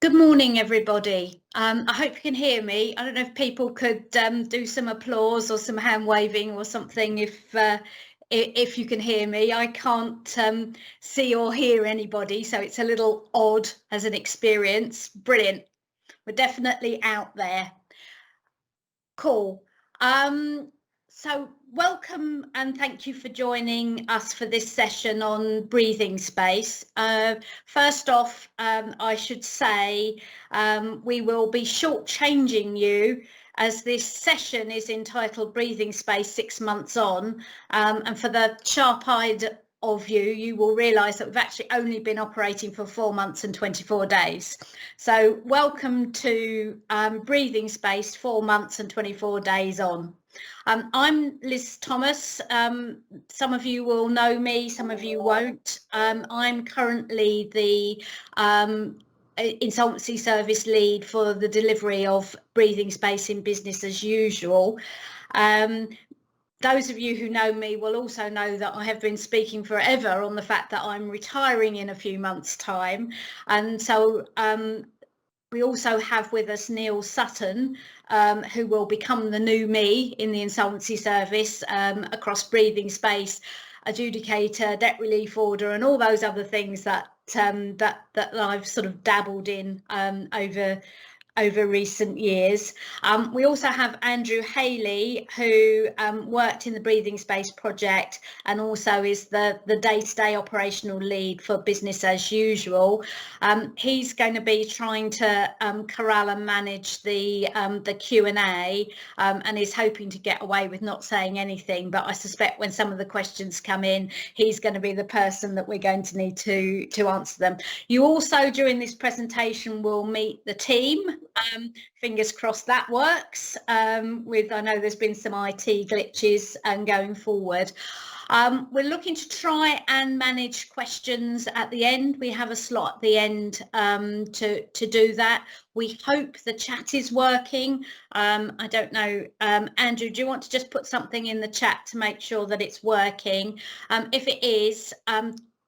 Good morning, everybody. I hope you can hear me. I don't know if people could do some applause or some hand waving or something if you can hear me. I can't see or hear anybody, so it's a little odd as an experience. Brilliant. We're definitely out there. Cool. So welcome and thank you for joining us for this session on breathing space. First off, I should say we will be shortchanging you as this session is entitled Breathing Space 6 months on. And for the sharp-eyed of you, you will realise that we've actually only been operating for 4 months and 24 days. So welcome to Breathing Space 4 months and 24 days on. I'm Liz Thomas. Some of you will know me, some of you won't. I'm currently the Insolvency Service Lead for the delivery of Breathing Space in Business as Usual. Those of you who know me will also know that I have been speaking forever on the fact that I'm retiring in a few months' time. And so we also have with us Neil Sutton, who will become the new me in the Insolvency Service across breathing space, adjudicator, debt relief order, and all those other things that I've sort of dabbled in over recent years. We also have Andrew Haley, who worked in the Breathing Space project and also is the day-to-day operational lead for Business as Usual. He's going to be trying to corral and manage the Q&A and is hoping to get away with not saying anything, but I suspect when some of the questions come in, he's going to be the person that we're going to need to answer them. You also, during this presentation, will meet the team. Fingers crossed that works. I know there's been some IT glitches going forward. We're looking to try and manage questions at the end. We have a slot at the end to do that. We hope the chat is working. I don't know. Andrew, do you want to just put something in the chat to make sure that it's working? If it is,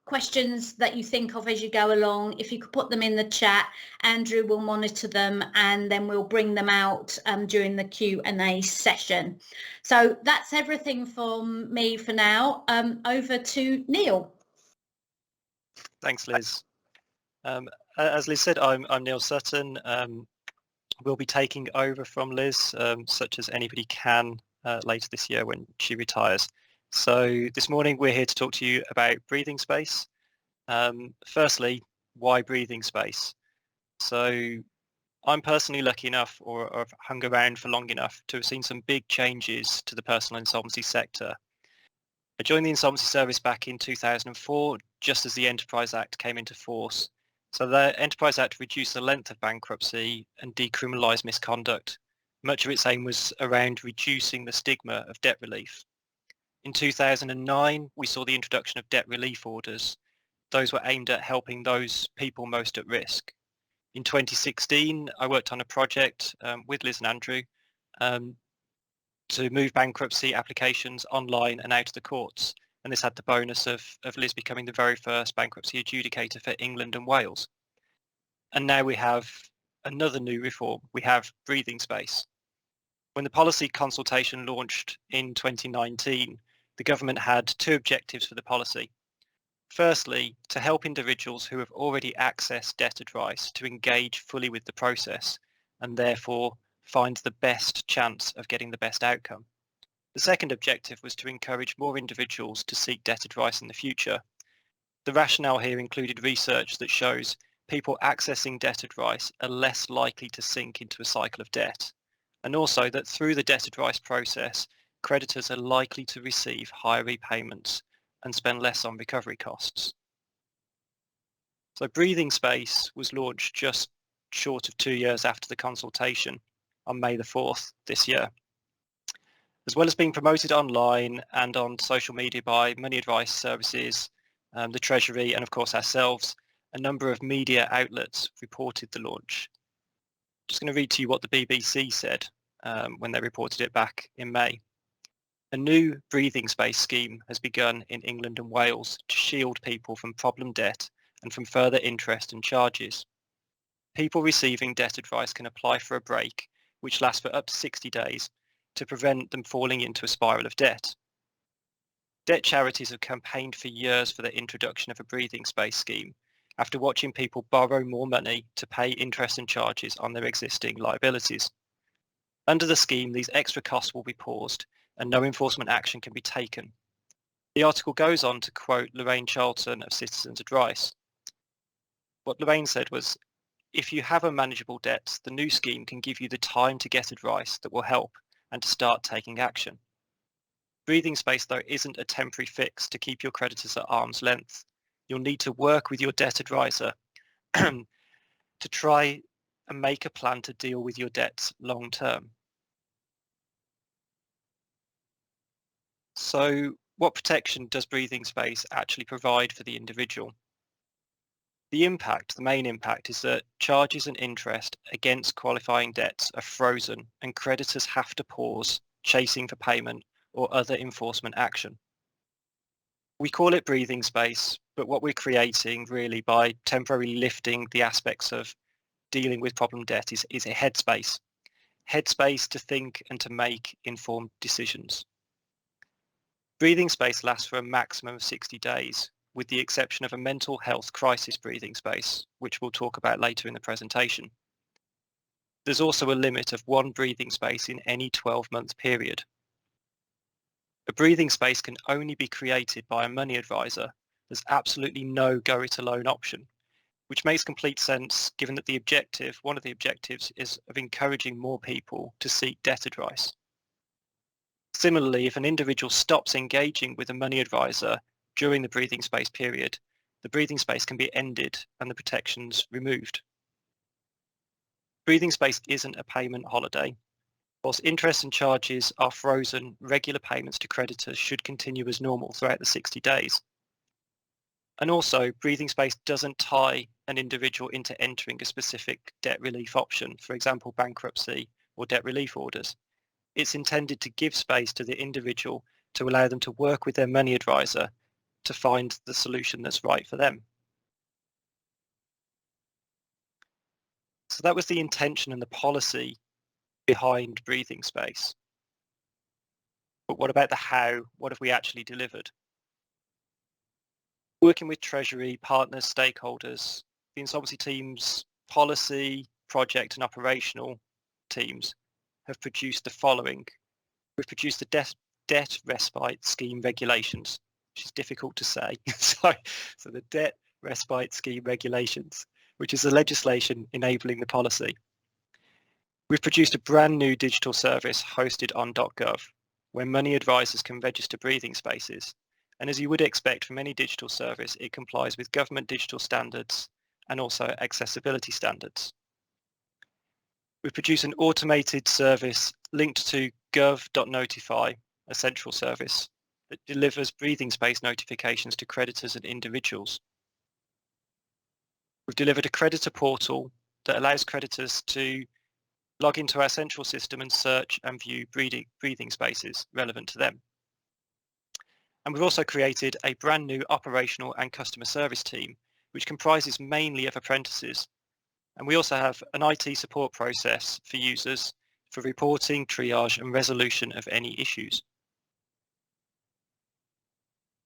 questions that you think of as you go along, if you could put them in the chat, Andrew will monitor them and then we'll bring them out during the Q&A session. So that's everything from me for now. Over to Neil. Thanks, Liz. As Liz said, I'm Neil Sutton. We'll be taking over from Liz, such as anybody can later this year when she retires. So this morning we're here to talk to you about breathing space. Firstly, why breathing space? So I'm personally lucky enough, or have hung around for long enough to have seen some big changes to the personal insolvency sector. I joined the Insolvency Service back in 2004, just as the Enterprise Act came into force. So the Enterprise Act reduced the length of bankruptcy and decriminalised misconduct. Much of its aim was around reducing the stigma of debt relief. In 2009, we saw the introduction of debt relief orders. Those were aimed at helping those people most at risk. In 2016, I worked on a project with Liz and Andrew to move bankruptcy applications online and out of the courts. And this had the bonus of Liz becoming the very first bankruptcy adjudicator for England and Wales. And now we have another new reform. We have breathing space. When the policy consultation launched in 2019, the government had two objectives for the policy. Firstly, to help individuals who have already accessed debt advice to engage fully with the process and therefore find the best chance of getting the best outcome. The second objective was to encourage more individuals to seek debt advice in the future. The rationale here included research that shows people accessing debt advice are less likely to sink into a cycle of debt, and also that through the debt advice process, creditors are likely to receive higher repayments and spend less on recovery costs. So Breathing Space was launched just short of 2 years after the consultation on May the 4th this year. As well as being promoted online and on social media by money advice services, the Treasury, and of course ourselves, a number of media outlets reported the launch. I'm just going to read to you what the BBC said when they reported it back in May. A new breathing space scheme has begun in England and Wales to shield people from problem debt and from further interest and charges. people receiving debt advice can apply for a break, which lasts for up to 60 days, to prevent them falling into a spiral of debt. Debt charities have campaigned for years for the introduction of a breathing space scheme after watching people borrow more money to pay interest and charges on their existing liabilities. Under the scheme, these extra costs will be paused and no enforcement action can be taken. The article goes on to quote Lorraine Charlton of Citizens Advice. What Lorraine said was, if you have unmanageable debts, the new scheme can give you the time to get advice that will help and to start taking action. Breathing space, though, isn't a temporary fix to keep your creditors at arm's length. You'll need to work with your debt advisor to try and make a plan to deal with your debts long term. So what protection does breathing space actually provide for the individual? The main impact is that charges and interest against qualifying debts are frozen and creditors have to pause chasing for payment or other enforcement action. We call it breathing space, but what we're creating really by temporarily lifting the aspects of dealing with problem debt is a headspace to think and to make informed decisions. Breathing space lasts for a maximum of 60 days, with the exception of a mental health crisis breathing space, which we'll talk about later in the presentation. There's also a limit of one breathing space in any 12-month period. A breathing space can only be created by a money advisor. There's absolutely no go-it-alone option, which makes complete sense given that one of the objectives is of encouraging more people to seek debt advice. Similarly, if an individual stops engaging with a money advisor during the breathing space period, the breathing space can be ended and the protections removed. Breathing space isn't a payment holiday. Whilst interest and charges are frozen, regular payments to creditors should continue as normal throughout the 60 days. And also, breathing space doesn't tie an individual into entering a specific debt relief option, for example, bankruptcy or debt relief orders. It's intended to give space to the individual to allow them to work with their money advisor to find the solution that's right for them. So that was the intention and the policy behind breathing space. But what about the how? What have we actually delivered? Working with Treasury, partners, stakeholders, the Insolvency team's policy, project and operational teams have produced the following. We've produced the debt respite scheme regulations, which is difficult to say. So the debt respite scheme regulations, which is the legislation enabling the policy. We've produced a brand new digital service hosted on .gov, where money advisors can register breathing spaces. And as you would expect from any digital service, it complies with government digital standards and also accessibility standards. We've produced an automated service linked to gov.notify, a central service that delivers breathing space notifications to creditors and individuals. We've delivered a creditor portal that allows creditors to log into our central system and search and view breathing spaces relevant to them. And we've also created a brand new operational and customer service team, which comprises mainly of apprentices. And we also have an IT support process for users for reporting, triage and resolution of any issues.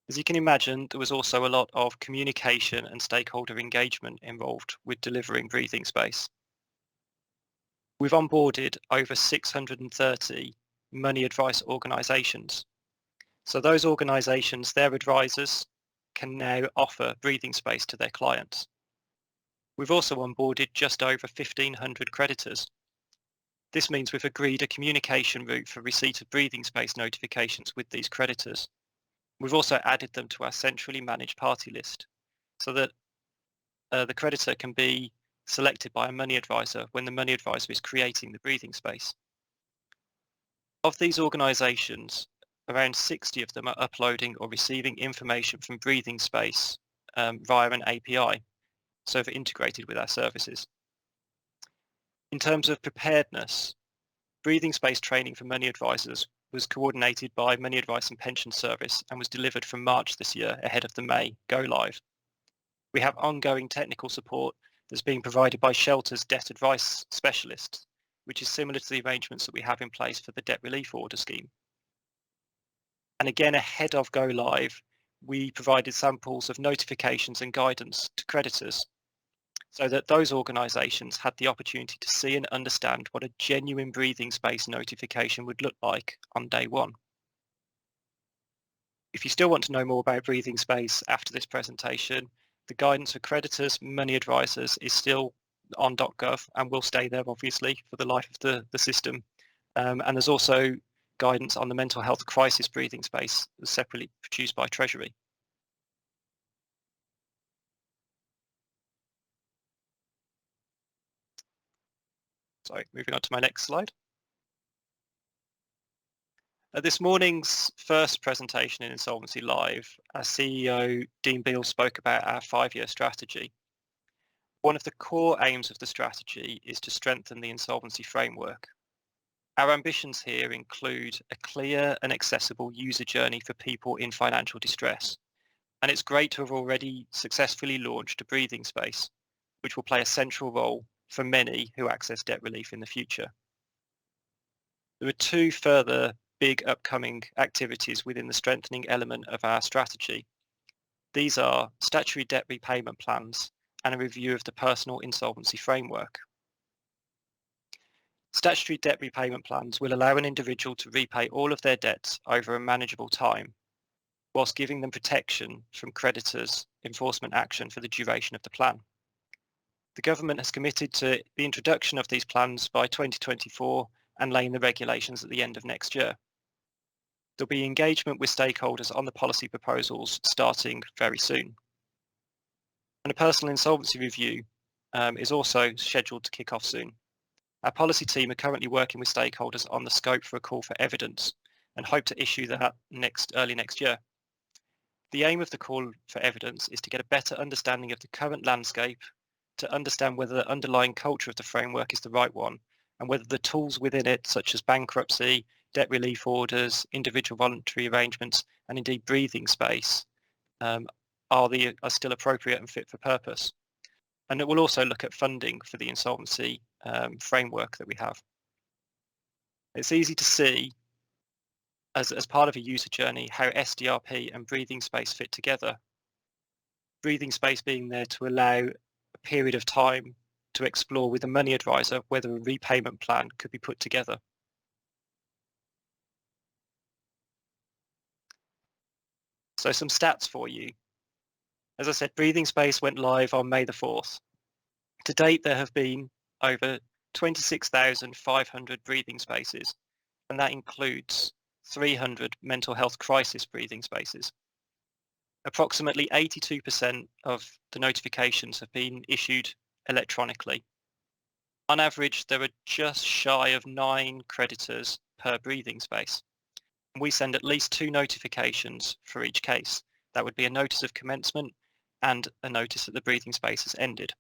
As you can imagine, there was also a lot of communication and stakeholder engagement involved with delivering breathing space. We've onboarded over 630 money advice organisations. So those organisations, their advisors, can now offer breathing space to their clients. We've also onboarded just over 1,500 creditors. This means we've agreed a communication route for receipt of breathing space notifications with these creditors. We've also added them to our centrally managed party list so that the creditor can be selected by a money advisor when the money advisor is creating the breathing space. Of these organisations, around 60 of them are uploading or receiving information from breathing space via an API, so they're integrated with our services. In terms of preparedness, breathing space training for money advisors was coordinated by Money Advice and Pension Service and was delivered from March this year ahead of the May go live. We have ongoing technical support that's being provided by Shelter's debt advice specialist, which is similar to the arrangements that we have in place for the debt relief order scheme. And again, ahead of go live, we provided samples of notifications and guidance to creditors so that those organisations had the opportunity to see and understand what a genuine breathing space notification would look like on day one. If you still want to know more about breathing space after this presentation, the guidance for creditors, money advisors is still on .gov and will stay there obviously for the life of the system. And there's also guidance on the mental health crisis breathing space separately produced by Treasury. So moving on to my next slide. At this morning's first presentation in Insolvency Live, our CEO, Dean Beale, spoke about our 5-year strategy. One of the core aims of the strategy is to strengthen the insolvency framework. Our ambitions here include a clear and accessible user journey for people in financial distress. And it's great to have already successfully launched a breathing space, which will play a central role for many who access debt relief in the future. There are 2 further big upcoming activities within the strengthening element of our strategy. These are statutory debt repayment plans and a review of the personal insolvency framework. Statutory debt repayment plans will allow an individual to repay all of their debts over a manageable time, whilst giving them protection from creditors' enforcement action for the duration of the plan. The government has committed to the introduction of these plans by 2024 and laying the regulations at the end of next year. There'll be engagement with stakeholders on the policy proposals starting very soon. And a personal insolvency review is also scheduled to kick off soon. Our policy team are currently working with stakeholders on the scope for a call for evidence and hope to issue that early next year. The aim of the call for evidence is to get a better understanding of the current landscape, to understand whether the underlying culture of the framework is the right one, and whether the tools within it, such as bankruptcy, debt relief orders, individual voluntary arrangements, and indeed breathing space, are still appropriate and fit for purpose. And it will also look at funding for the insolvency framework that we have. It's easy to see as part of a user journey how SDRP and breathing space fit together. Breathing space being there to allow a period of time to explore with a money advisor whether a repayment plan could be put together. So some stats for you. As I said, breathing space went live on May the 4th. To date, there have been over 26,500 breathing spaces, and that includes 300 mental health crisis breathing spaces. Approximately 82% of the notifications have been issued electronically. On average, there are just shy of 9 creditors per breathing space. And we send at least 2 notifications for each case. That would be a notice of commencement and a notice that the breathing space has ended.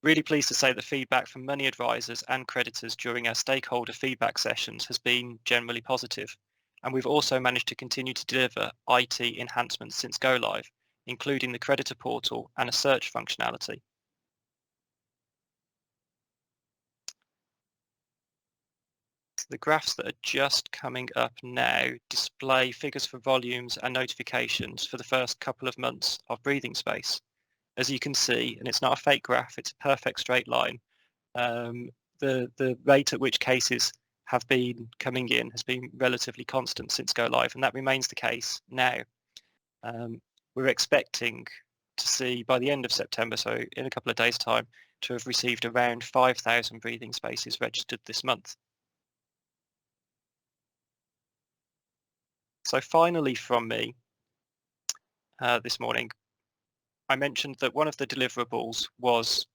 Really pleased to say that feedback from money advisors and creditors during our stakeholder feedback sessions has been generally positive. And we've also managed to continue to deliver IT enhancements since go live, including the creditor portal and a search functionality. The graphs that are just coming up now display figures for volumes and notifications for the first couple of months of breathing space. As you can see, and it's not a fake graph, it's a perfect straight line, the rate at which cases have been coming in has been relatively constant since go live, and that remains the case now. We're expecting to see by the end of September, so in a couple of days' time, to have received around 5,000 breathing spaces registered this month. So finally from me this morning, I mentioned that one of the deliverables was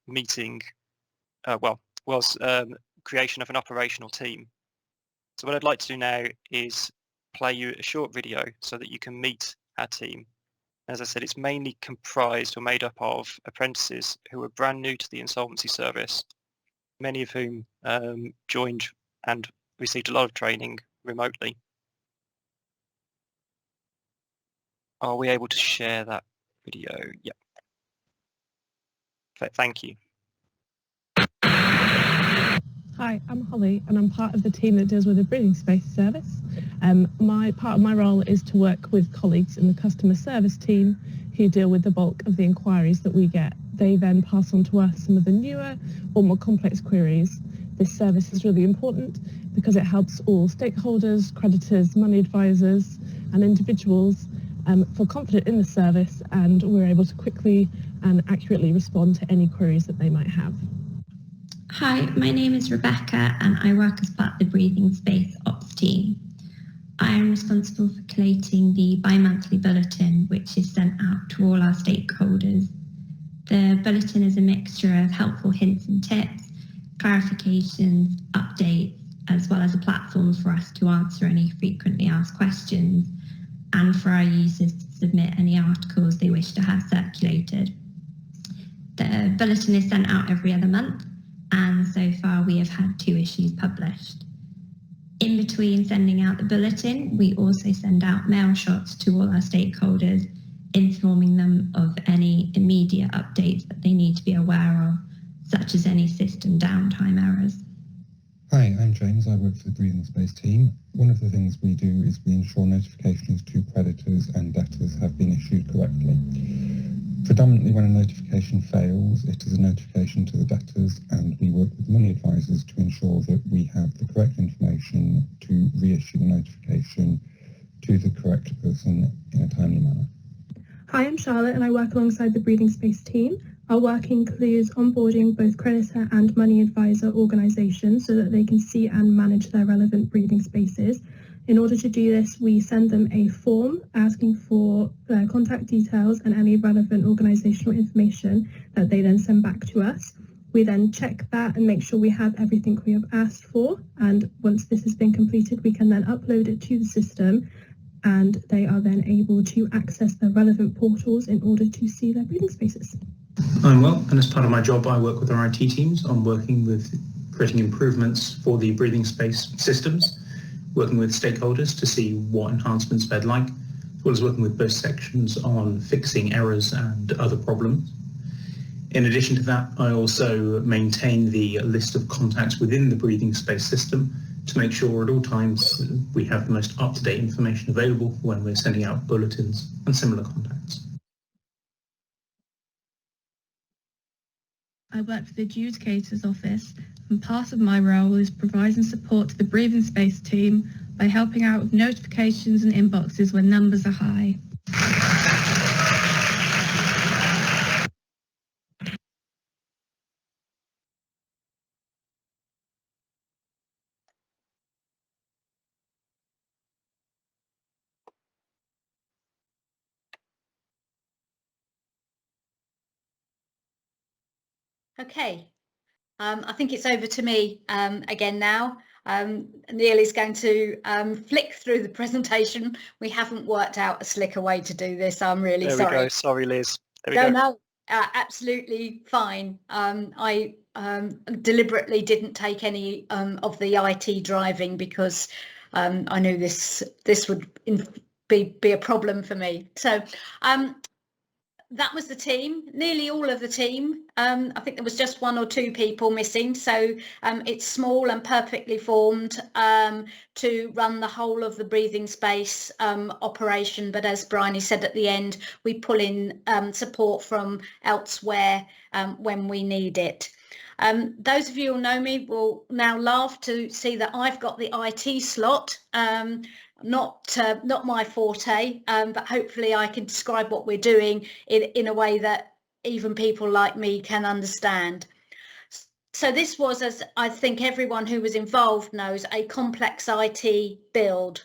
creation of an operational team. So what I'd like to do now is play you a short video so that you can meet our team. As I said, it's mainly comprised or made up of apprentices who are brand new to the insolvency service, many of whom joined and received a lot of training remotely. Are we able to share that video? Yeah. Thank you. Hi, I'm Holly and I'm part of the team that deals with the breathing space service. Part of my role is to work with colleagues in the customer service team who deal with the bulk of the inquiries that we get. They then pass on to us some of the newer or more complex queries. This service is really important because it helps all stakeholders, creditors, money advisors and individuals feel confident in the service, and we're able to quickly and accurately respond to any queries that they might have. Hi, my name is Rebecca and I work as part of the Breathing Space Ops team. I am responsible for collating the bi-monthly bulletin, which is sent out to all our stakeholders. The bulletin is a mixture of helpful hints and tips, clarifications, updates, as well as a platform for us to answer any frequently asked questions and for our users to submit any articles they wish to have circulated. The bulletin is sent out every other month, and so far we have had 2 issues published. In between sending out the bulletin, we also send out mail shots to all our stakeholders, informing them of any immediate updates that they need to be aware of, such as any system downtime errors. Hi, I'm James. I work for the Breathing Space team. One of the things we do is we ensure notifications to creditors and debtors have been issued correctly. Predominantly when a notification fails, it is a notification to the debtors, and we work with money advisors to ensure that we have the correct information to reissue the notification to the correct person in a timely manner. Hi, I'm Charlotte and I work alongside the Breathing Space team. Our work includes onboarding both creditor and money advisor organisations so that they can see and manage their relevant breathing spaces. In order to do this, we send them a form asking for their contact details and any relevant organisational information that they then send back to us. We then check that and make sure we have everything we have asked for, and once this has been completed, we can then upload it to the system, and they are then able to access the relevant portals in order to see their breathing spaces. I'm well, and as part of my job I work with our IT teams on working with creating improvements for the breathing space systems, working with stakeholders to see what enhancements they'd like, as well as working with both sections on fixing errors and other problems. In addition to that, I also maintain the list of contacts within the breathing space system to make sure at all times we have the most up-to-date information available when we're sending out bulletins and similar contacts. I work for the adjudicator's office, and part of my role is providing support to the Breathing Space team by helping out with notifications and inboxes when numbers are high. Okay, I think it's over to me again now. Neil is going to flick through the presentation. We haven't worked out a slicker way to do this. I'm really sorry. There we go. Sorry, Liz. There we go. No, absolutely fine. I deliberately didn't take any of the IT driving because I knew this would be a problem for me. So that was the team, nearly all of the team. I think there was just 1 or 2 people missing. So it's small and perfectly formed to run the whole of the breathing space operation. But as Bryony said at the end, we pull in support from elsewhere when we need it. Those of you who know me will now laugh to see that I've got the IT slot. Not my forte, but hopefully I can describe what we're doing in a way that even people like me can understand. So this was, as I think everyone who was involved knows, a complex IT build,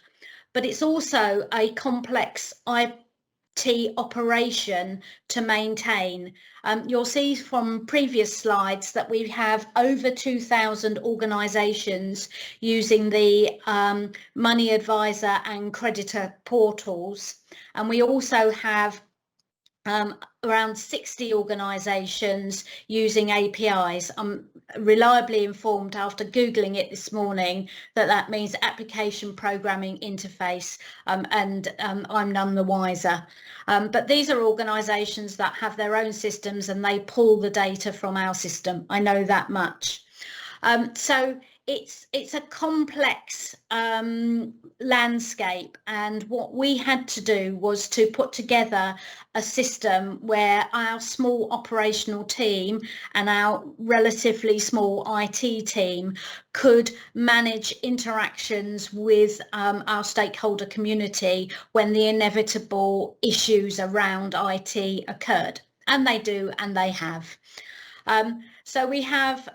but it's also a complex IT operation to maintain. You'll see from previous slides that we have over 2,000 organisations using the money advisor and creditor portals, and we also have around 60 organisations using APIs. reliably informed after Googling it this morning that means application programming interface, and I'm none the wiser. But these are organisations that have their own systems and they pull the data from our system. I know that much. So it's a complex landscape, and what we had to do was to put together a system where our small operational team and our relatively small IT team could manage interactions with our stakeholder community when the inevitable issues around IT occurred. And they do, and they have. So we have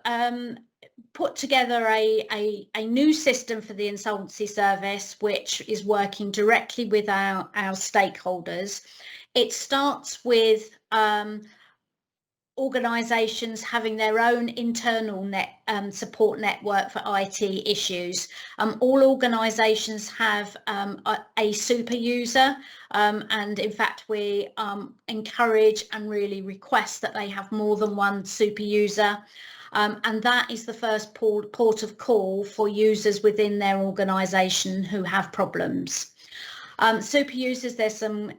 put together a new system for the insolvency service, which is working directly with our stakeholders. It starts with organisations having their own internal support network for IT issues. All organisations have a super user, and in fact we encourage and really request that they have more than one super user. And that is the first port of call for users within their organisation who have problems. Super users, there's some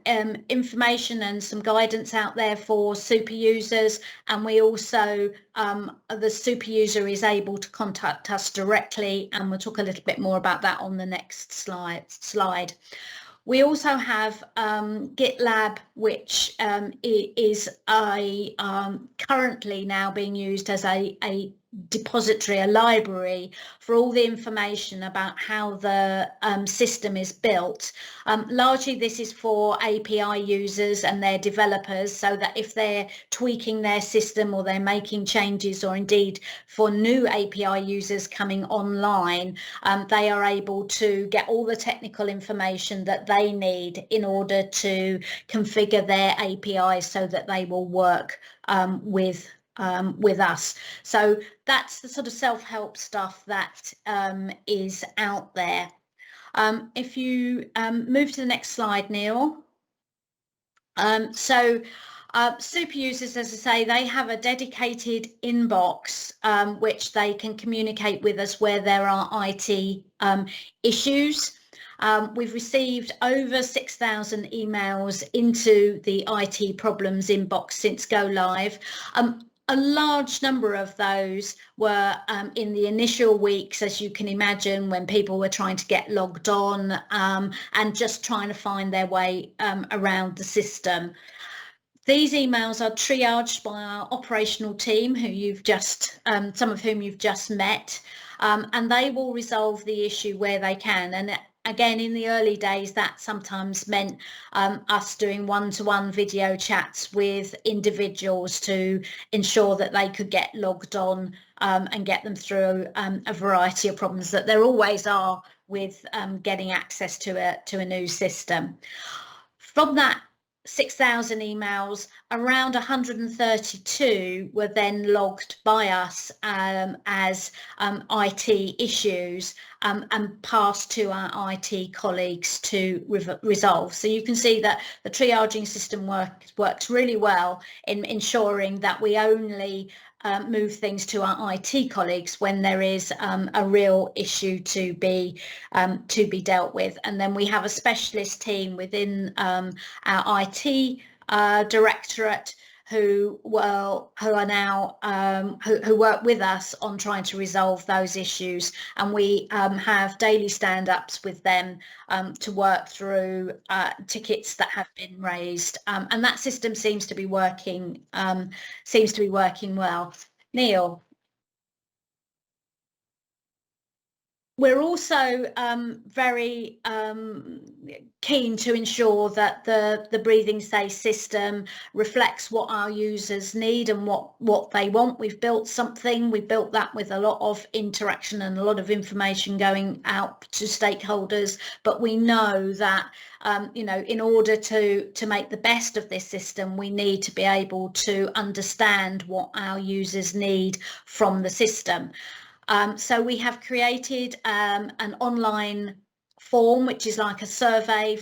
information and some guidance out there for super users, and we also, the super user is able to contact us directly, and we'll talk a little bit more about that on the next slide. We also have GitLab, which is currently now being used as a depository, a library for all the information about how the system is built. Largely this is for API users and their developers, so that if they're tweaking their system or they're making changes, or indeed for new API users coming online, they are able to get all the technical information that they need in order to configure their APIs so that they will work with us. So that's the sort of self-help stuff that is out there. If you move to the next slide, Neil. Super users, as I say, they have a dedicated inbox which they can communicate with us where there are IT issues. We've received over 6,000 emails into the IT problems inbox since go live. A large number of those were in the initial weeks, as you can imagine, when people were trying to get logged on and just trying to find their way around the system. These emails are triaged by our operational team, who you've just, some of whom you've just met, and they will resolve the issue where they can. And again, in the early days, that sometimes meant us doing one-to-one video chats with individuals to ensure that they could get logged on and get them through a variety of problems that there always are with getting access to a new system. From that 6,000 emails, around 132 were then logged by us as IT issues and passed to our IT colleagues to resolve. So you can see that the triaging system works really well in ensuring that we only move things to our IT colleagues when there is a real issue to be dealt with. And then we have a specialist team within our IT directorate who are now who work with us on trying to resolve those issues, and we have daily stand-ups with them to work through tickets that have been raised, and that system seems to be working well. Neil. We're also very keen to ensure that the Breathing Safe system reflects what our users need and what they want. We've built something, we built that with a lot of interaction and a lot of information going out to stakeholders, but we know that you know, in order to make the best of this system, we need to be able to understand what our users need from the system. So we have created an online form, which is like a survey,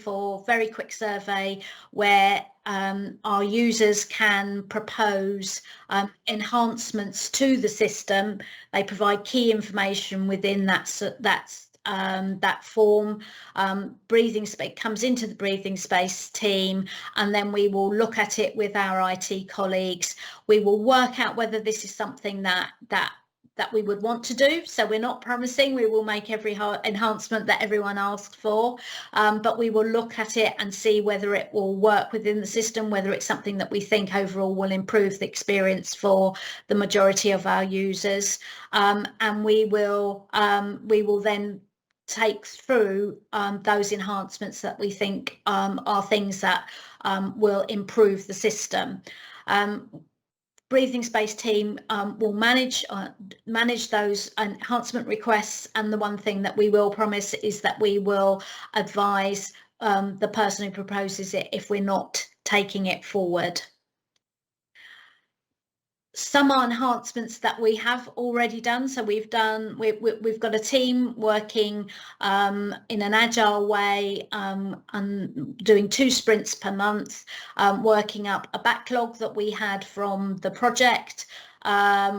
very quick survey, where our users can propose enhancements to the system. They provide key information within that form. Breathing space comes into the breathing space team, and then we will look at it with our IT colleagues. We will work out whether this is something that we would want to do. So we're not promising we will make every enhancement that everyone asks for, but we will look at it and see whether it will work within the system, whether it's something that we think overall will improve the experience for the majority of our users. And we will then take through those enhancements that we think are things that will improve the system. Breathing space team will manage those enhancement requests, and the one thing that we will promise is that we will advise the person who proposes it if we're not taking it forward. Some are enhancements that we have already done. So we've got a team working in an agile way and doing 2 sprints per month, working up a backlog that we had from the project,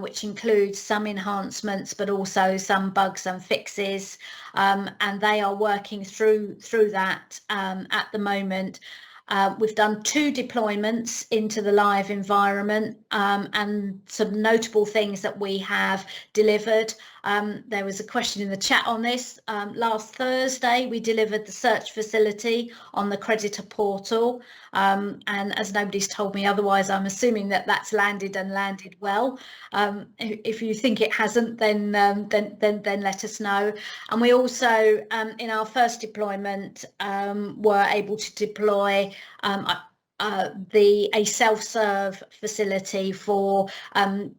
which includes some enhancements but also some bugs and fixes, and they are working through that at the moment. We've done 2 deployments into the live environment, and some notable things that we have delivered. There was a question in the chat on this. Last Thursday, we delivered the search facility on the creditor portal, and as nobody's told me otherwise, I'm assuming that that's landed well. If you think it hasn't, then let us know. And we also, in our first deployment, were able to deploy a self-serve facility for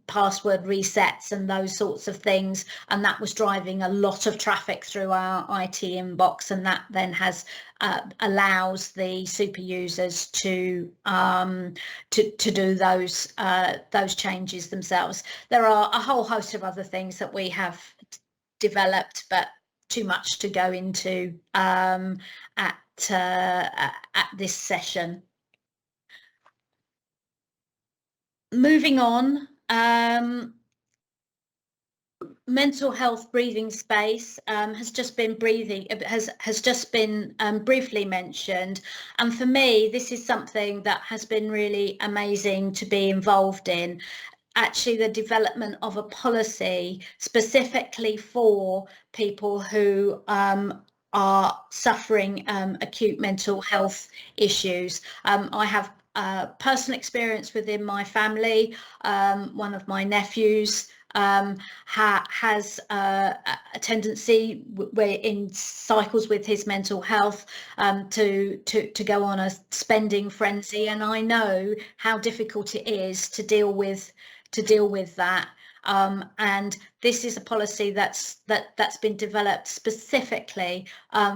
password resets and those sorts of things, and that was driving a lot of traffic through our IT inbox, and that then allows the super users to do those changes themselves. There are a whole host of other things that we have developed, but too much to go into at this session. Moving on, mental health breathing space has just been briefly mentioned, and for me this is something that has been really amazing to be involved in. Actually, the development of a policy specifically for people who are suffering acute mental health issues. I have personal experience within my family. One of my nephews has a tendency, where in cycles with his mental health, to go on a spending frenzy, and I know how difficult it is to deal with that. And this is a policy that's been developed specifically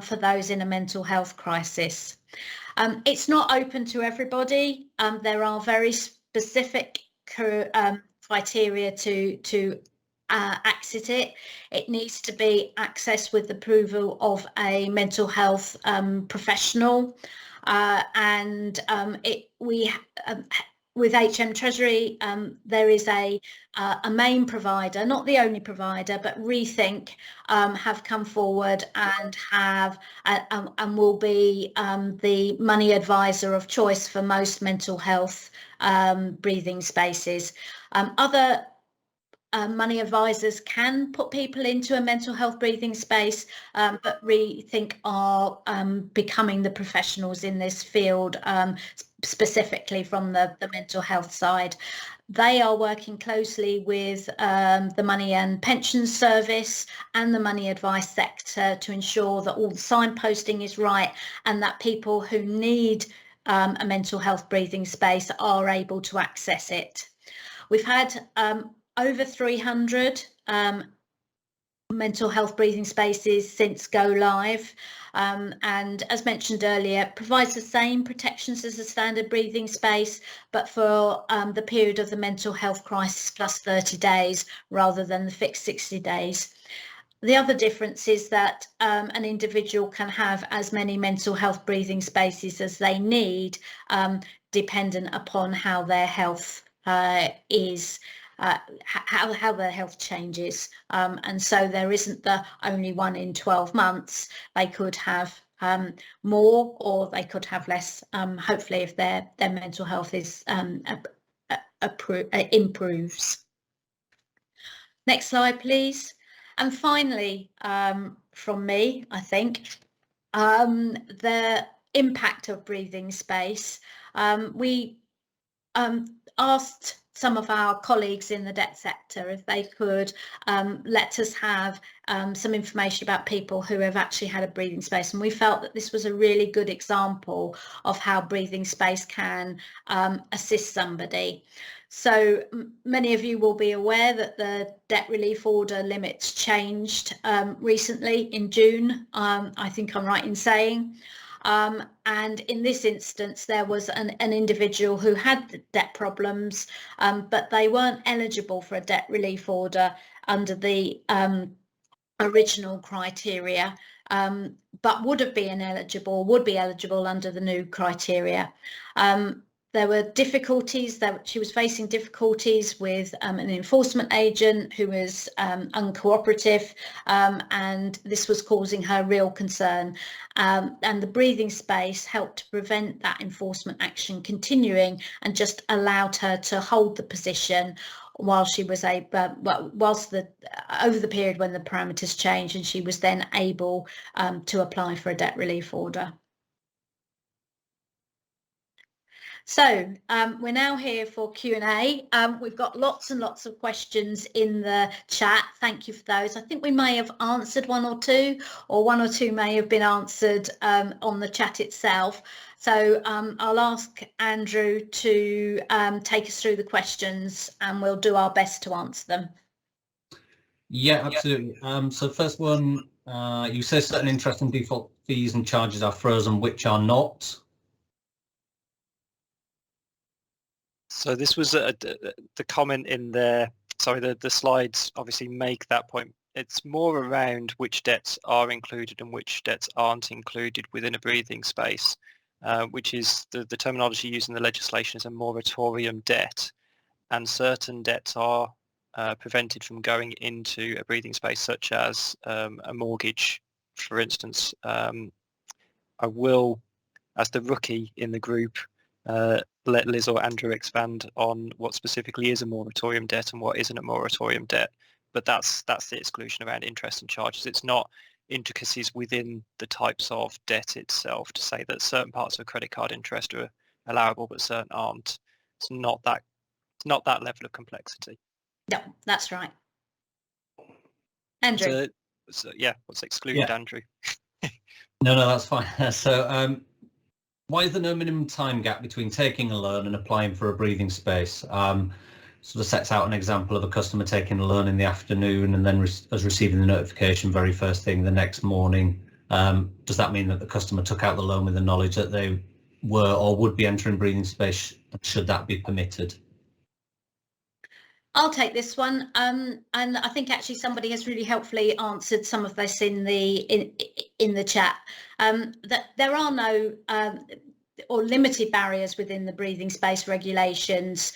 for those in a mental health crisis. It's not open to everybody. There are very specific criteria to exit it. It needs to be accessed with approval of a mental health professional, and with HM Treasury, there is a main provider, not the only provider, but Rethink have come forward and will be the money advisor of choice for most mental health breathing spaces. Other money advisors can put people into a mental health breathing space, but Rethink are becoming the professionals in this field, specifically from the mental health side. They are working closely with the Money and Pensions Service and the money advice sector to ensure that all the signposting is right and that people who need a mental health breathing space are able to access it. We've had over 300 mental health breathing spaces since go live, and as mentioned earlier, provides the same protections as a standard breathing space, but for the period of the mental health crisis plus 30 days rather than the fixed 60 days. The other difference is that an individual can have as many mental health breathing spaces as they need, dependent upon how their health is, how their health changes. And so there isn't the only 1 in 12 months. They could have more, or they could have less, hopefully, if their mental health is improves. Next slide, please. And finally, from me, I think, the impact of breathing space. We asked some of our colleagues in the debt sector if they could let us have some information about people who have actually had a breathing space, and we felt that this was a really good example of how breathing space can assist somebody. So many of you will be aware that the debt relief order limits changed recently in June, I think I'm right in saying. And in this instance, there was an individual who had debt problems, but they weren't eligible for a debt relief order under the original criteria, but would be eligible under the new criteria. There were difficulties, that she was facing difficulties with an enforcement agent who was uncooperative, and this was causing her real concern. And the breathing space helped to prevent that enforcement action continuing and just allowed her to hold the position while she was over the period when the parameters changed, and she was then able to apply for a debt relief order. So we're now here for Q&A. We've got lots and lots of questions in the chat. Thank you for those. I think we may have answered 1 or 2, or 1 or 2 may have been answered on the chat itself. So I'll ask Andrew to take us through the questions, and we'll do our best to answer them. Yeah, absolutely. So first one, you say certain interest and default fees and charges are frozen, which are not. So this was the comment in there. Sorry, the slides obviously make that point. It's more around which debts are included and which debts aren't included within a breathing space, which is the terminology used in the legislation is a moratorium debt, and certain debts are prevented from going into a breathing space, such as a mortgage, for instance. I will, as the rookie in the group, let Liz or Andrew expand on what specifically is a moratorium debt and what isn't a moratorium debt. But that's the exclusion around interest and charges. It's not intricacies within the types of debt itself to say that certain parts of credit card interest are allowable but certain aren't. It's not that level of complexity. No, that's right. Andrew. So yeah, what's excluded, yeah. Andrew? No, that's fine. So why is there no minimum time gap between taking a loan and applying for a breathing space? Sort of sets out an example of a customer taking a loan in the afternoon and then receiving the notification very first thing the next morning. Does that mean that the customer took out the loan with the knowledge that they were or would be entering breathing space? Should that be permitted? I'll take this one, and I think actually somebody has really helpfully answered some of this in the chat. That there are no or limited barriers within the breathing space regulations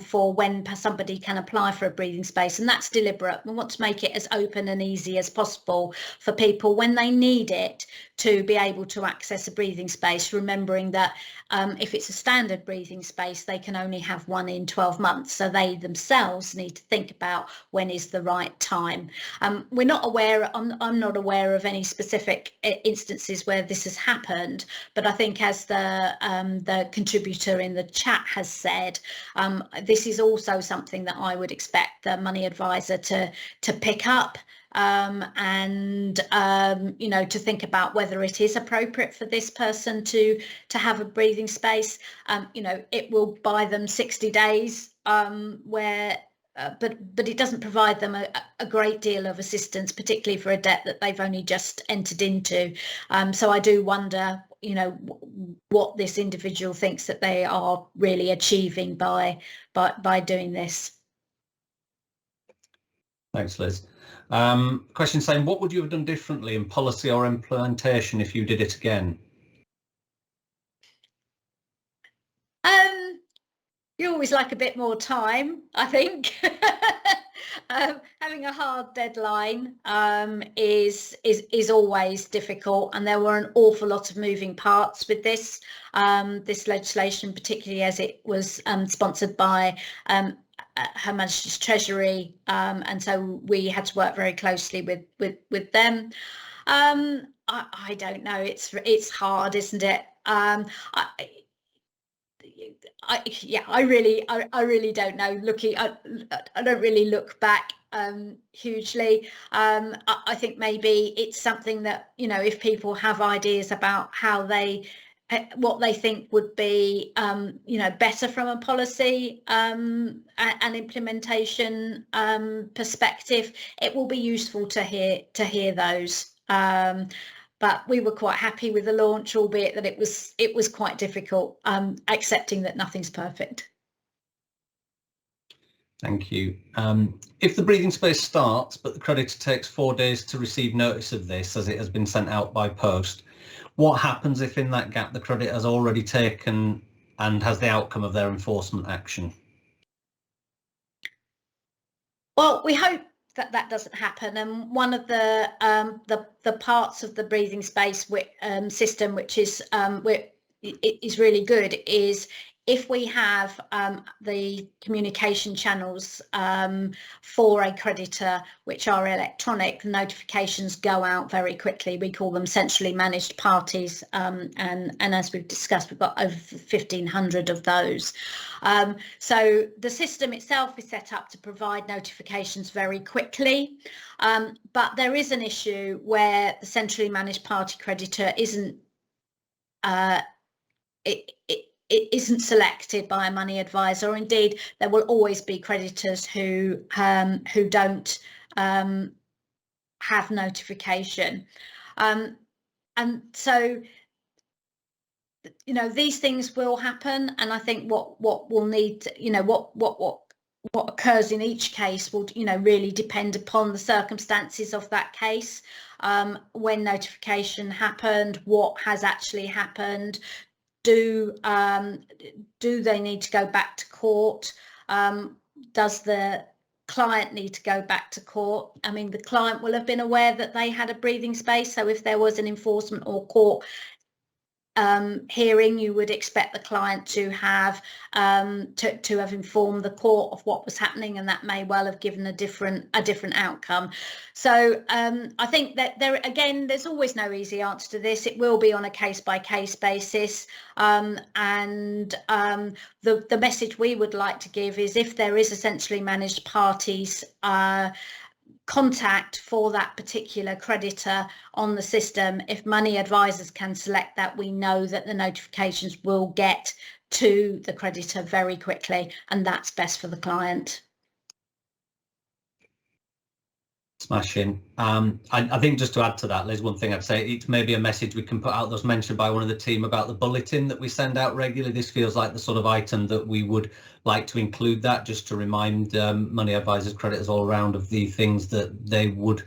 for when somebody can apply for a breathing space, and that's deliberate. We want to make it as open and easy as possible for people when they need it to be able to access a breathing space, remembering that if it's a standard breathing space, they can only have 1 in 12 months. So they themselves need to think about when is the right time. We're not aware, I'm not aware of any specific instances where this has happened, but I think as the contributor in the chat has said, this is also something that I would expect the money advisor to pick up. And you know, to think about whether it is appropriate for this person to have a breathing space. You know, it will buy them 60 days where but it doesn't provide them a great deal of assistance, particularly for a debt that they've only just entered into. So I do wonder, you know, what this individual thinks that they are really achieving by doing this. Thanks, Liz. Question saying, what would you have done differently in policy or implementation if you did it again? always like a bit more time, I think. Having a hard deadline is always difficult, and there were an awful lot of moving parts with this legislation, particularly as it was sponsored by Her Majesty's Treasury, and so we had to work very closely with them. I don't know. It's hard, isn't it? I really don't know. I don't really look back hugely. I think maybe it's something that, you know, if people have ideas about how what they think would be, you know, better from a policy and implementation perspective, it will be useful to hear those. But we were quite happy with the launch, albeit that it was quite difficult, accepting that nothing's perfect. Thank you. If the breathing space starts, but the creditor takes 4 days to receive notice of this, as it has been sent out by post, what happens if in that gap the creditor has already taken and has the outcome of their enforcement action? Well, we hope that doesn't happen, and one of the parts of the breathing space system which is really good is if we have the communication channels for a creditor which are electronic, the notifications go out very quickly. We call them centrally managed parties, and as we've discussed, we've got over 1,500 of those. So the system itself is set up to provide notifications very quickly, but there is an issue where the centrally managed party creditor isn't it isn't selected by a money advisor, or indeed there will always be creditors who don't have notification, and so, you know, these things will happen, and I think what we'll need to, you know, what occurs in each case will, you know, really depend upon the circumstances of that case, when notification happened, what has actually happened. Do they need to go back to court? Does the client need to go back to court? I mean, the client will have been aware that they had a breathing space, so if there was an enforcement or court hearing, you would expect the client to have informed the court of what was happening, and that may well have given a different outcome. So I think that there's always no easy answer to this. It will be on a case-by-case basis, and the message we would like to give is, if there is essentially managed parties contact for that particular creditor on the system, if money advisors can select that, we know that the notifications will get to the creditor very quickly, and that's best for the client. Smashing. I think just to add to that, Liz, one thing I'd say, it's maybe a message we can put out that's mentioned by one of the team about the bulletin that we send out regularly. This feels like the sort of item that we would like to include, that just to remind money advisors, creditors all around of the things that they would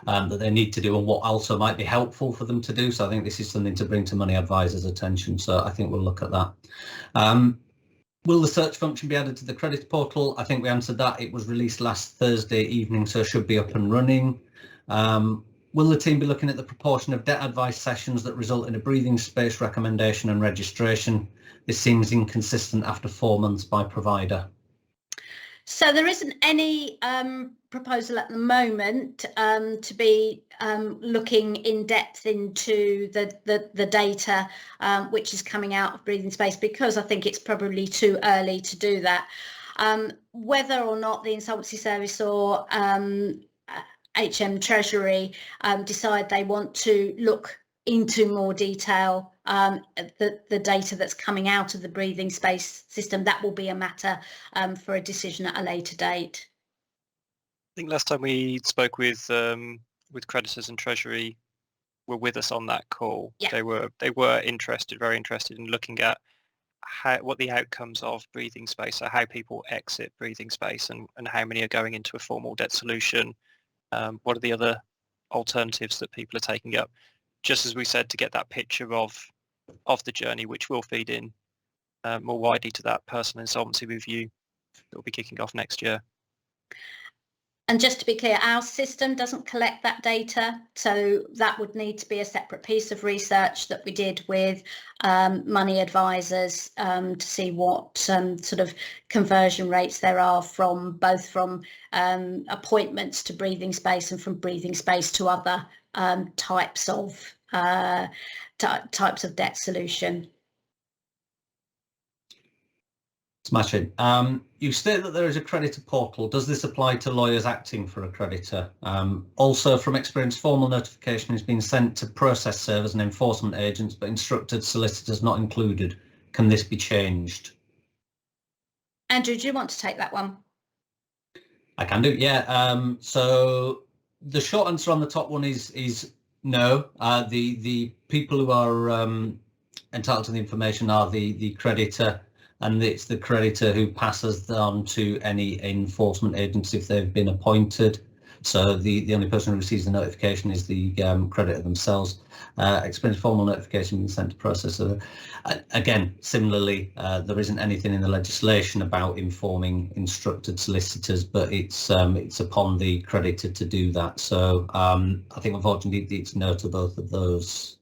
that they need to do, and what also might be helpful for them to do. So I think this is something to bring to money advisors' attention. So I think we'll look at that. Will the search function be added to the credit portal? I think we answered that. It was released last Thursday evening, so it should be up and running. Will the team be looking at the proportion of debt advice sessions that result in a breathing space recommendation and registration? This seems inconsistent after 4 months by provider. So there isn't any proposal at the moment to be looking in depth into the data which is coming out of breathing space, because I think it's probably too early to do that. Whether or not the Insolvency Service or HM Treasury decide they want to look into more detail the data that's coming out of the breathing space system, that will be a matter for a decision at a later date. I think last time we spoke with creditors and Treasury were with us on that call. Yeah. They were very interested in looking at what the outcomes of breathing space, so how people exit breathing space, and how many are going into a formal debt solution. What are the other alternatives that people are taking up? Just as we said, to get that picture of the journey, which will feed in more widely to that personal insolvency review that will be kicking off next year. And just to be clear, our system doesn't collect that data, so that would need to be a separate piece of research that we did with money advisors to see what sort of conversion rates there are from both from appointments to breathing space and from breathing space to other types of debt solution. Smashing. You state that there is a creditor portal. Does this apply to lawyers acting for a creditor? Also, from experience, formal notification has been sent to process servers and enforcement agents, but instructed solicitors not included. Can this be changed? Andrew, do you want to take that one? I can do, yeah. So the short answer on the top one is no. The people who are entitled to the information are the creditor, and it's the creditor who passes on to any enforcement agents if they've been appointed. So the only person who receives the notification is the creditor themselves. Experience formal notification being sent to processor. Again, similarly, there isn't anything in the legislation about informing instructed solicitors, but it's upon the creditor to do that. So I think unfortunately it's no to both of those.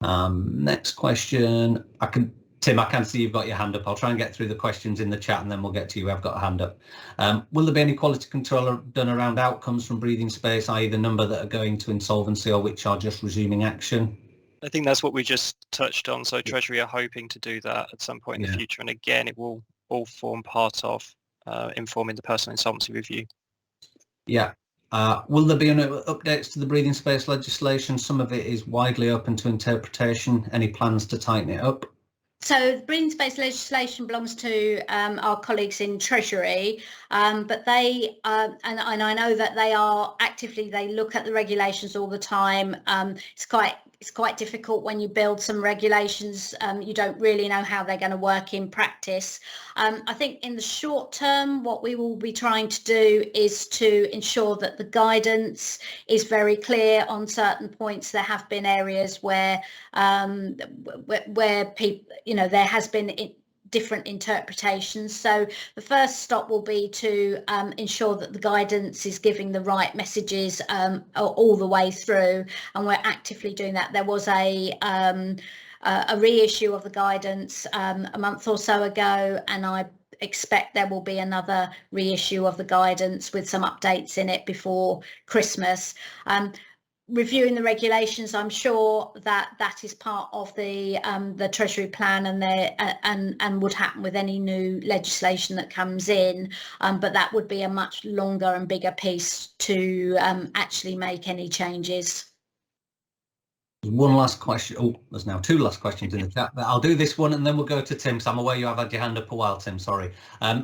Next question. Tim, I can see you've got your hand up. I'll try and get through the questions in the chat and then we'll get to you. I've got a hand up. Will there be any quality control done around outcomes from breathing space, i.e. the number that are going to insolvency or which are just resuming action? I think that's what we just touched on. So Treasury are hoping to do that at some point in the future. And again, it will all form part of informing the personal insolvency review. Yeah. Will there be any updates to the breathing space legislation? Some of it is widely open to interpretation. Any plans to tighten it up? So the breathing space legislation belongs to our colleagues in Treasury, but they, and I know that they are actively, they look at the regulations all the time. It's quite difficult when you build some regulations, you don't really know how they're going to work in practice. I think in the short term, what we will be trying to do is to ensure that the guidance is very clear on certain points. There have been areas where people, there has been different interpretations. So the first stop will be to ensure that the guidance is giving the right messages all the way through, and we're actively doing that. There was a reissue of the guidance a month or so ago, and I expect there will be another reissue of the guidance with some updates in it before Christmas. Reviewing the regulations, I'm sure that is part of the Treasury plan, and would happen with any new legislation that comes in, but that would be a much longer and bigger piece to actually make any changes. One last question. Oh, there's now two last questions in the chat, but I'll do this one and then we'll go to Tim. So I'm aware you have had your hand up a while, Tim, sorry.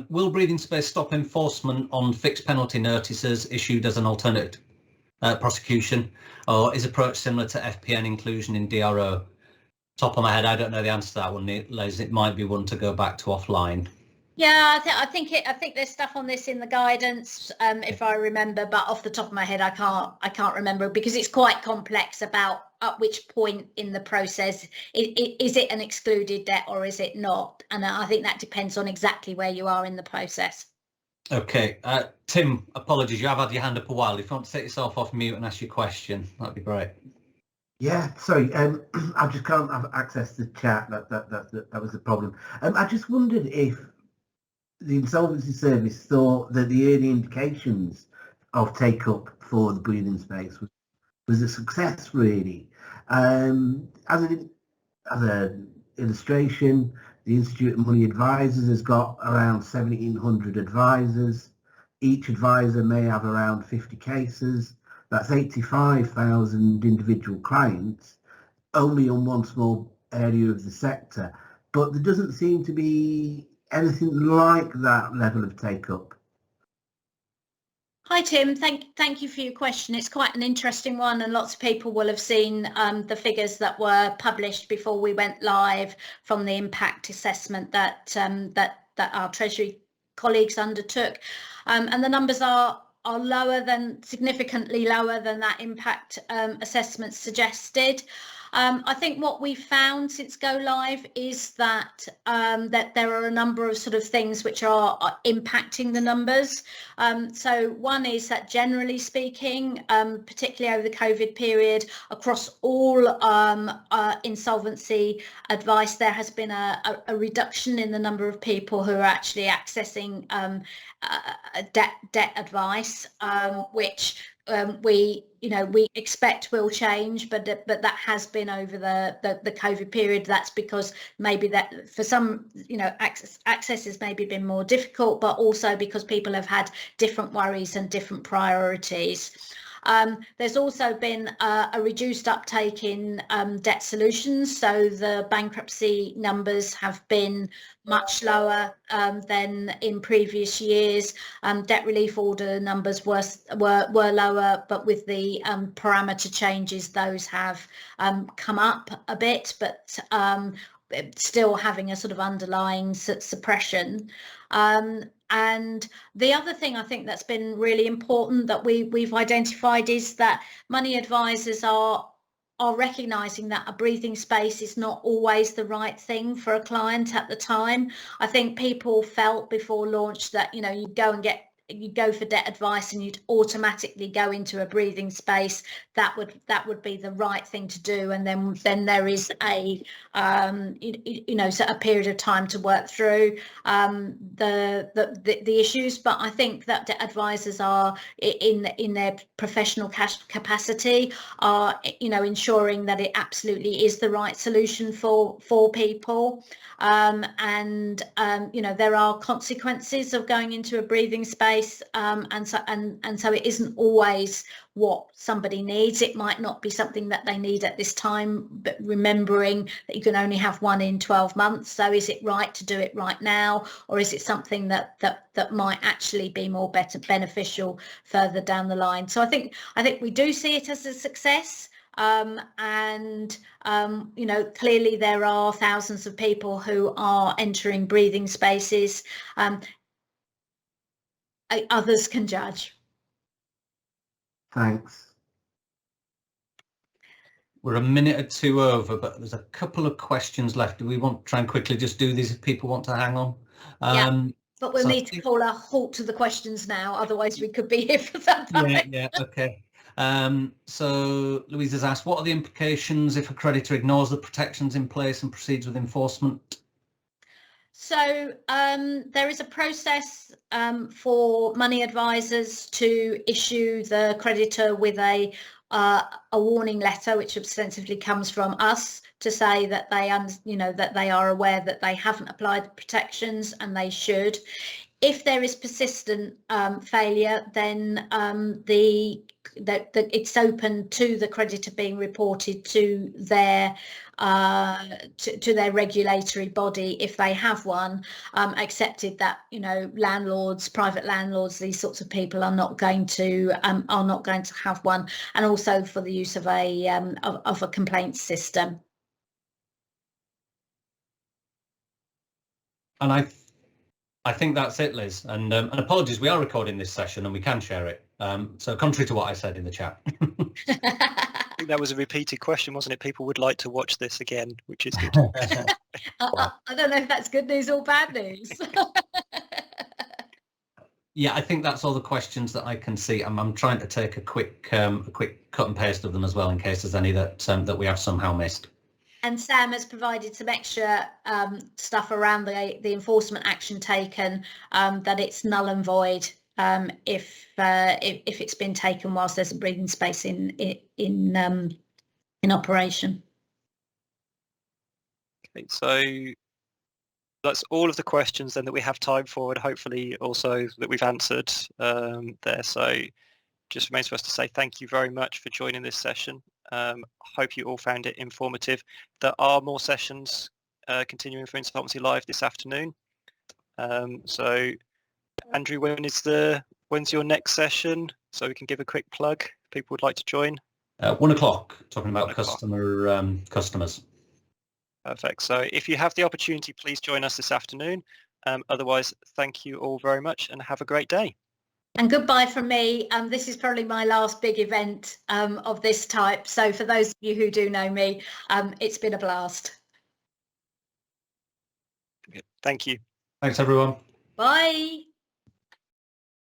Will breathing space stop enforcement on fixed penalty notices issued as an alternative prosecution, or is approach similar to FPN inclusion in DRO? Top of my head, I don't know the answer to that one, Liz. It might be one to go back to offline. Yeah, I think there's stuff on this in the guidance, if I remember, but off the top of my head, I can't remember, because it's quite complex about at which point in the process is it an excluded debt or is it not, and I think that depends on exactly where you are in the process. Okay, Tim, apologies, you have had your hand up a while. If you want to take yourself off mute and ask your question, that'd be great. Yeah, sorry, I just can't have access to the chat. That was the problem. I just wondered if the Insolvency Service thought that the early indications of take-up for the breathing space was a success, really. As an illustration, the Institute of Money Advisors has got around 1,700 advisors. Each advisor may have around 50 cases. That's 85,000 individual clients, only on one small area of the sector. But there doesn't seem to be anything like that level of take-up. Hi Tim, thank you for your question. It's quite an interesting one, and lots of people will have seen the figures that were published before we went live from the impact assessment that our Treasury colleagues undertook, and the numbers are significantly lower than that impact assessment suggested. I think what we've found since go live is that that there are a number of sort of things which are impacting the numbers. So one is that generally speaking, particularly over the COVID period, across all insolvency advice, there has been a reduction in the number of people who are actually accessing debt advice, which we expect will change, but that has been over the COVID period. That's because maybe that for some access has maybe been more difficult, but also because people have had different worries and different priorities. There's also been a reduced uptake in debt solutions, so the bankruptcy numbers have been much lower than in previous years. Debt relief order numbers were lower, but with the parameter changes, those have come up a bit, but still having a sort of underlying suppression. And the other thing I think that's been really important that we've identified is that money advisors are recognising that a breathing space is not always the right thing for a client at the time. I think people felt before launch that you go for debt advice and you'd automatically go into a breathing space. That would be the right thing to do, and then there is a so a period of time to work through the issues. But I think that debt advisors are in their professional capacity are ensuring that it absolutely is the right solution for people. There are consequences of going into a breathing space, and so it isn't always what somebody needs. It might not be something that they need at this time, but remembering that you can only have one in 12 months. So is it right to do it right now, or is it something that might actually be more beneficial further down the line? So I think we do see it as a success. Clearly there are thousands of people who are entering breathing spaces. Others can judge. Thanks. We're a minute or two over, but there's a couple of questions left. Do we want to try and quickly just do these if people want to hang on? Yeah, but we'll need to call a halt to the questions now, otherwise we could be here for some time. Yeah, okay. So Louise has asked, what are the implications if a creditor ignores the protections in place and proceeds with enforcement? So there is a process for money advisors to issue the creditor with a warning letter, which ostensibly comes from us, to say that they are aware that they haven't applied the protections and they should. If there is persistent failure, then it's open to the creditor being reported to their regulatory body if they have one, accepted that landlords, private landlords, these sorts of people are not going to have one, and also for the use of a complaints system. And I think that's it, Liz. And apologies, we are recording this session and we can share it. So contrary to what I said in the chat. I think that was a repeated question, wasn't it? People would like to watch this again, which is good. I don't know if that's good news or bad news. Yeah, I think that's all the questions that I can see. I'm trying to take a quick cut and paste of them as well, in case there's any that we have somehow missed. And Sam has provided some extra stuff around the enforcement action taken, that it's null and void if it's been taken whilst there's a breathing space in operation. Okay, so that's all of the questions then that we have time for, and hopefully also that we've answered there. So just remains for us to say thank you very much for joining this session. Hope you all found it informative. There are more sessions continuing for Insolvency Live this afternoon. So Andrew, when's your next session? So we can give a quick plug if people would like to join. 1 o'clock, talking about customers. Perfect. So if you have the opportunity, please join us this afternoon. Otherwise, thank you all very much and have a great day. And goodbye from me. This is probably my last big event of this type. So for those of you who do know me, it's been a blast. Thank you. Thanks, everyone. Bye.